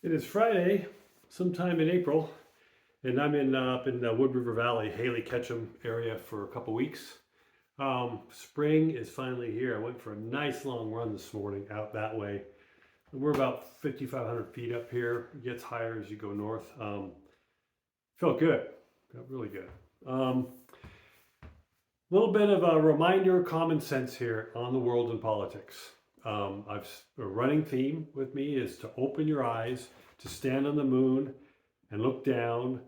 It is Friday, sometime in April, and I'm up in the Wood River Valley, Haley Ketchum area for a couple weeks. Spring is finally here. I went for a nice long run this morning out that way. We're about 5,500 feet up here. It gets higher as you go north. Felt good, felt really good. Little bit of a reminder, common sense here on the world and politics. A running theme with me is to open your eyes, to stand on the moon and look down,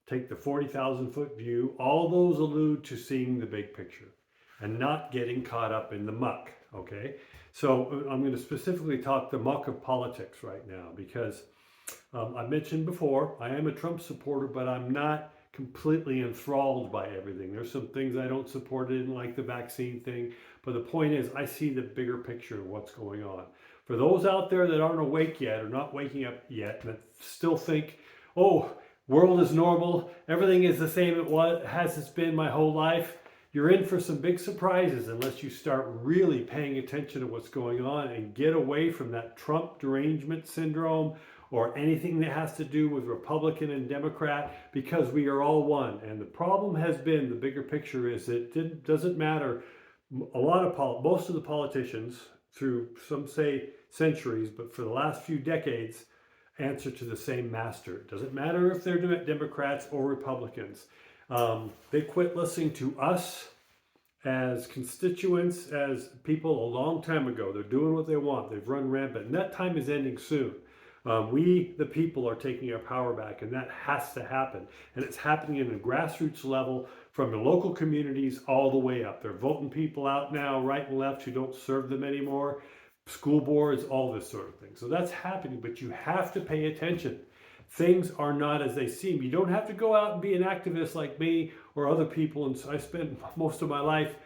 take the 40,000 foot view. All those allude to seeing the big picture and not getting caught up in the muck, okay? So I'm going to specifically talk the muck of politics right now because I mentioned before, I am a Trump supporter, but I'm not completely enthralled by everything. There's some things I don't support. I didn't like the vaccine thing, but the point is I see the bigger picture of what's going on. For those out there that aren't awake yet or not waking up yet, that still think, oh, world is normal, everything is the same as it's been my whole life, you're in for some big surprises unless you start really paying attention to what's going on and get away from that Trump derangement syndrome or anything that has to do with Republican and Democrat, because we are all one. And the problem has been, the bigger picture is it doesn't matter. Most of the politicians through some say centuries, but for the last few decades, answer to the same master. It doesn't matter if they're Democrats or Republicans. They quit listening to us as constituents, as people a long time ago. They're doing what they want. They've run rampant, and that time is ending soon. We, the people, are taking our power back, and that has to happen. And it's happening at a grassroots level from the local communities all the way up. They're voting people out now, right and left, who don't serve them anymore. School boards, all this sort of thing. So that's happening, but you have to pay attention. Things are not as they seem. You don't have to go out and be an activist like me or other people. And so I spent most of my life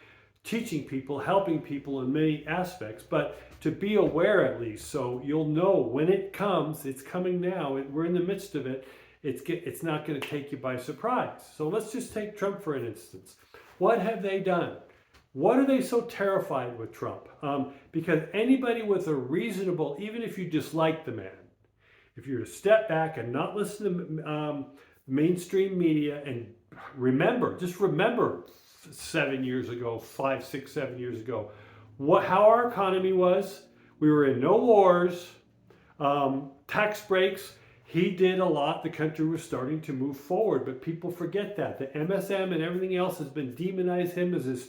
teaching people, helping people in many aspects, but to be aware at least, so you'll know when it comes. It's coming now. We're in the midst of it. It's not going to take you by surprise. So let's just take Trump for an instance. What have they done? What are they so terrified with Trump? Because anybody with a reasonable, even if you dislike the man, if you're to step back and not listen to mainstream media and just remember 7 years ago, 5, 6, 7 years ago, how our economy was. We were in no wars, tax breaks. He did a lot. The country was starting to move forward, but people forget that. The MSM and everything else has been demonized him as this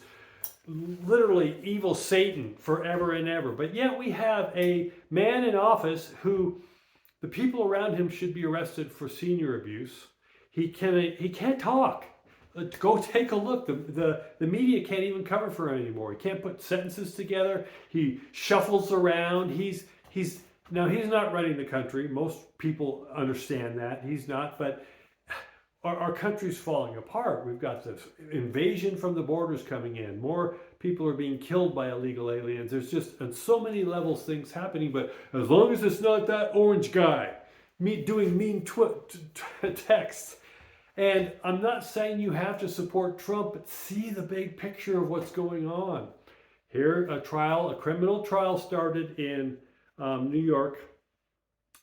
literally evil Satan forever and ever. But yet we have a man in office who the people around him should be arrested for senior abuse. He can't talk. Go take a look. The media can't even cover for him anymore. He can't put sentences together. He shuffles around. He's not running the country. Most people understand that. He's not, but our country's falling apart. We've got this invasion from the borders coming in. More people are being killed by illegal aliens. There's just on so many levels things happening, but as long as it's not that orange guy doing mean texts. And I'm not saying you have to support Trump, but see the big picture of what's going on. Here, a criminal trial started in New York.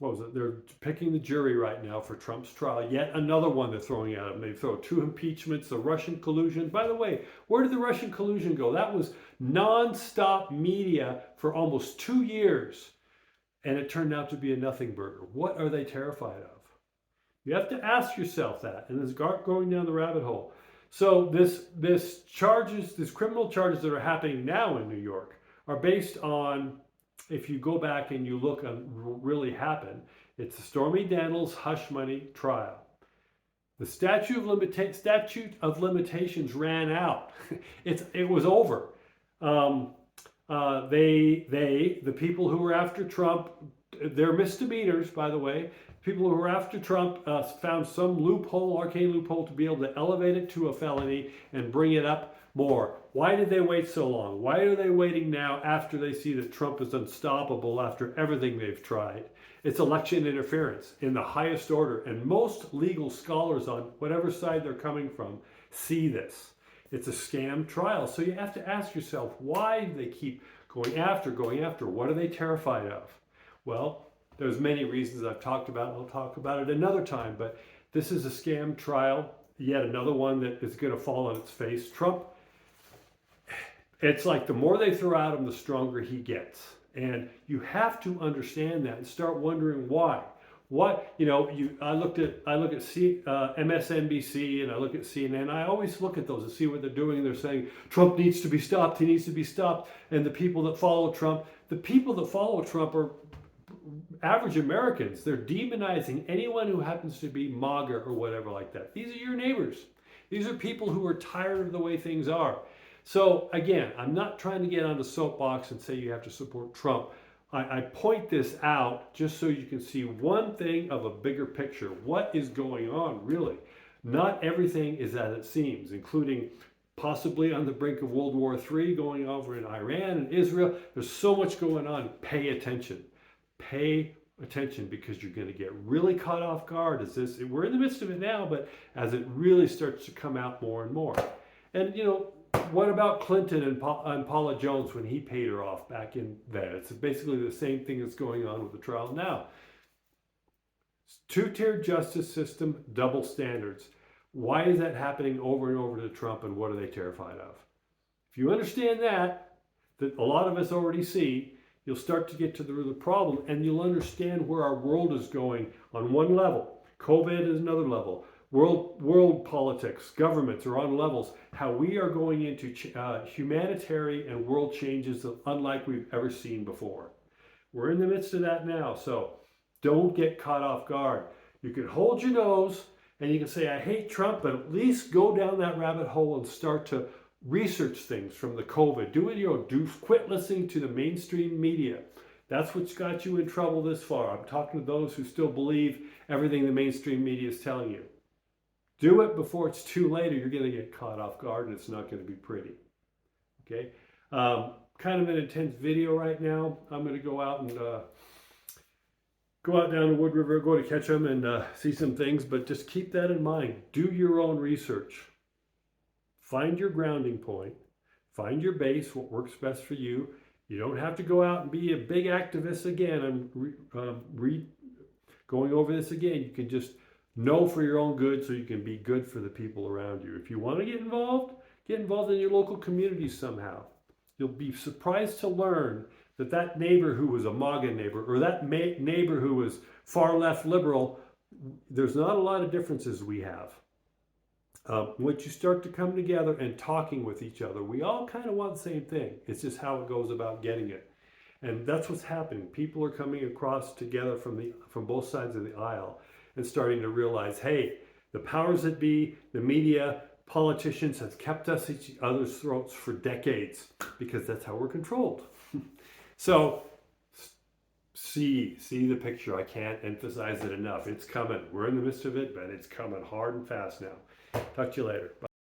What was it? They're picking the jury right now for Trump's trial. Yet another one they're throwing at him. They throw 2 impeachments, the Russian collusion. By the way, where did the Russian collusion go? That was nonstop media for almost 2 years. And it turned out to be a nothing burger. What are they terrified of? You have to ask yourself that, and it's going down the rabbit hole. So this criminal charges that are happening now in New York are based on, if you go back and you look on what really happened, it's the Stormy Daniels hush money trial. The statute of limitations ran out. It was over. The people who were after Trump, they're misdemeanors, by the way. People who were after Trump found some arcane loophole to be able to elevate it to a felony and bring it up more. Why did they wait so long? Why are they waiting now after they see that Trump is unstoppable after everything they've tried? It's election interference in the highest order. And most legal scholars on whatever side they're coming from see this. It's a scam trial. So you have to ask yourself, why do they keep going after? What are they terrified of? Well, There's many reasons I've talked about, and I'll talk about it another time, but this is a scam trial, yet another one that is going to fall on its face. Trump, it's like the more they throw at him, the stronger he gets. And you have to understand that and start wondering why. What, I look at MSNBC and I look at CNN. I always look at those and see what they're doing. They're saying Trump needs to be stopped. He needs to be stopped. And the people that follow Trump are average Americans. They're demonizing anyone who happens to be MAGA or whatever like that. These are your neighbors. These are people who are tired of the way things are. So again, I'm not trying to get on the soapbox and say you have to support Trump. I point this out just so you can see one thing of a bigger picture. What is going on, really? Not everything is as it seems, including possibly on the brink of World War III going over in Iran and Israel. There's so much going on. Pay attention. Pay attention, because you're going to get really caught off guard as we're in the midst of it now, but as it really starts to come out more and more. And what about Clinton and Paula Jones when he paid her off back in then? It's basically the same thing that's going on with the trial now. Two-tiered justice system, double standards. Why is that happening over and over to Trump, and what are they terrified of? If you understand that a lot of us already see, you'll start to get to the root of the problem, and you'll understand where our world is going on one level. COVID is another level. World politics, governments are on levels. How we are going into humanitarian and world changes unlike we've ever seen before. We're in the midst of that now, so don't get caught off guard. You can hold your nose and you can say, I hate Trump, but at least go down that rabbit hole and start to research things from the COVID. Quit listening to the mainstream media. That's what's got you in trouble this far. I'm talking to those who still believe everything the mainstream media is telling you. Do it before it's too late, or you're going to get caught off guard and it's not going to be pretty. Okay? Kind of an intense video right now. I'm going to go out and go out down to Wood River, go to Ketchum and see some things, but just keep that in mind. Do your own research. Find your grounding point. Find your base, what works best for you. You don't have to go out and be a big activist again. I'm going over this again. You can just know for your own good so you can be good for the people around you. If you want to get involved in your local community somehow. You'll be surprised to learn that neighbor who was a MAGA neighbor, or that neighbor who was far left liberal, there's not a lot of differences we have. Once you start to come together and talking with each other, we all kind of want the same thing. It's just how it goes about getting it. And that's what's happening. People are coming across together from both sides of the aisle and starting to realize, hey, the powers that be, the media, politicians have kept us at each other's throats for decades because that's how we're controlled. So see the picture. I can't emphasize it enough. It's coming. We're in the midst of it, but it's coming hard and fast now. Talk to you later. Bye.